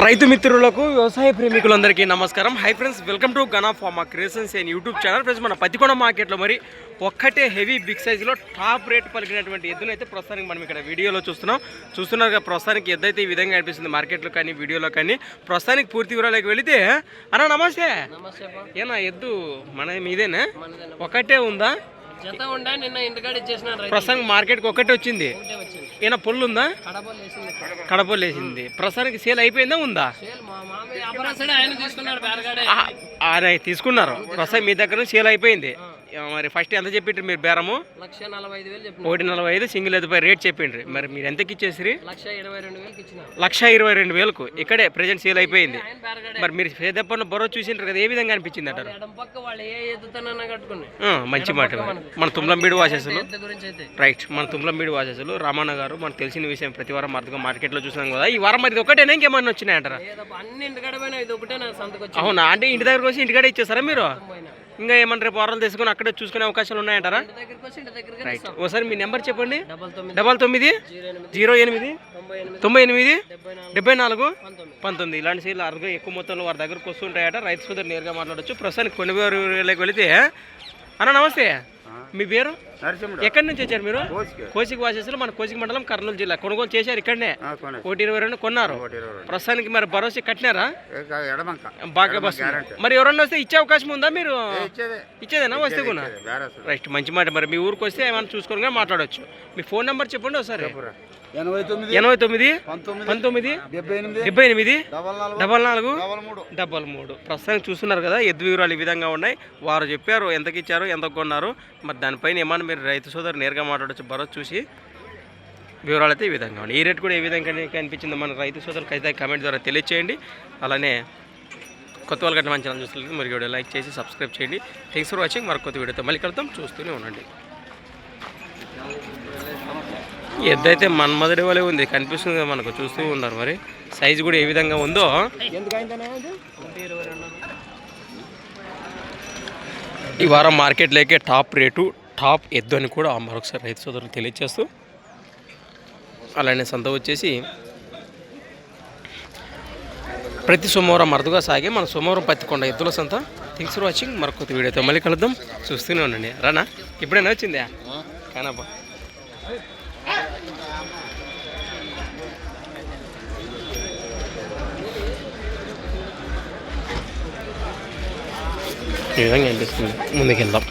రైతు మిత్రులకు వ్యవసాయ ప్రేమికులందరికీ నమస్కారం. Hi friends, welcome to Gana pharma creations and YouTube channel. Friends, మన పత్తికొండ మార్కెట్లో మరి ఒక్కటే హెవీ బిగ్ సైజులో టాప్ రేట్ పలికినటువంటి ఎద్దును అయితే ప్రస్తుతానికి మనం ఇక్కడ వీడియోలో చూస్తున్నారు. ప్రస్తుతానికి ఎద్దు అయితే ఈ విధంగా అనిపిస్తుంది మార్కెట్లో కానీ వీడియోలో కానీ. ప్రస్తుతానికి పూర్తి వివరాలకు వెళితే అన్న నమస్తే. ఏనా ఎద్దు మన మీదేనా? ఒకటే ఉందా? ప్రస్తుతానికి మార్కెట్కి ఒక్కటే వచ్చింది. ఏనా పొల్లు ఉందా? కడపలు వేసింది. ప్రస్తుతానికి సేల్ అయిపోయిందా ఉందా? ఆయన తీసుకున్నారు. ప్రస్తుతం మీ దగ్గర సేల్ అయిపోయింది. మరి ఫస్ట్ ఎంత చెప్పిండ్రు మీరు బేరము? 1,45,000 సింగిల్ ఎదుపై రేట్ చెప్పిండ్రు. మరి మీరు ఎంతకి ఇచ్చేసి? 1,22,000కు ఇక్కడే ప్రజెంట్ సేల్ అయిపోయింది. మరి మీరు సేదప్పన్న బొర్ర చూసిండ్రు కదా, ఏ విధంగా అనిపించింది అంటారు? మంచి మాట. మన తుమ్లంబీడు వాసేసులు రైట్, మన తుమ్లంబీడు వాసేసులు రామన్న గారు మనకు తెలిసిన విషయం ప్రతి వారం మార్కెట్ మార్కెట్లో చూసాం కదా. ఈ వారం మరి ఒకటేనా ఇంకేమన్నా వచ్చినాయంటారా? అవునా, అంటే ఇంటి దగ్గరకు వచ్చి ఇంటికాడే ఇచ్చేస్తారా మీరు? ఇంకా ఏమన్నా రేపు వారాలు తీసుకుని అక్కడే చూసుకునే అవకాశాలు ఉన్నాయంటారా? రైట్, ఒకసారి మీ నెంబర్ చెప్పండి. 9908987419. ఇలాంటి సీట్లు అరుగు ఎక్కువ మొత్తంలో వారి దగ్గరకు వస్తుంటాయట. రైతు సోదరు నేరుగా మాట్లాడచ్చు. ప్రస్తుతానికి కొనుగోలుకి వెళితే అన్న నమస్తే, మీ పేరు? ఎక్కడి నుంచి వచ్చారు మీరు? కోసికి వాసేసులు, మన కోసికి మండలం, కర్నూలు జిల్లా. కొనుగోలు చేశారు ఇక్కడనే. 1,22 కొన్నారు. ప్రస్తుతానికి మరి భరోసా కట్టినారా? బాగా బస్. మరి ఎవరన్నా వస్తే ఇచ్చే అవకాశం ఉందా? మీరు ఇచ్చేదేనా వస్తే కూడా? రైట్, మంచి మాట. మరి మీ ఊరికి వస్తే ఏమైనా చూసుకొని మాట్లాడవచ్చు. మీ ఫోన్ నెంబర్ చెప్పండి ఒకసారి. 8919784433. ప్రస్తుతానికి చూస్తున్నారు కదా, ఎద్దు వివరాలు ఈ విధంగా ఉన్నాయి. వారు చెప్పారు ఎంతకి ఇచ్చారు, ఎంత కొన్నారు. మరి దానిపైన ఏమన్నా మీరు రైతు సోదరు నేరుగా మాట్లాడచ్చు. భరోసా చూసి వివరాలు అయితే ఈ విధంగా ఉన్నాయి. ఈ రేట్ కూడా ఏ విధంగా కనిపించిందో మన రైతు సోదరులకు అయితే కామెంట్ ద్వారా తెలియచేయండి. అలానే కొత్త వాళ్ళు గట్ట మంచి ఛానల్ చూస్తుంది మరి వీడియో లైక్ చేసి సబ్స్క్రైబ్ చేయండి. Thanks for watching. మరొక కొత్త వీడియోతో మళ్ళీ కలుద్దాం. చూస్తూనే ఉండండి. ఎద్దైతే మన్మధుడి వలె ఉంది, కనిపిస్తుంది మనకు. చూస్తూ ఉన్నారు మరి సైజు కూడా ఏ విధంగా ఉందో. ఈ వారం మార్కెట్లోకే టాప్ రేటు, టాప్ ఎద్దు అని కూడా మరొకసారి రైతు సోదరులు తెలియజేస్తూ, అలానే సంత వచ్చేసి ప్రతి సోమవారం అరుదుగా సాగే మన సోమవారం పత్తికొండ ఎద్దుల సంత. Thanks for watching. మరొక వీడియోతో మళ్ళీ కలుద్దాం. చూస్తూనే ఉండండి. రానా ఇప్పుడైనా వచ్చిందా కానబ్బా. ఈ విధంగా అనిపిస్తుంది. ముందుకెళ్దాం.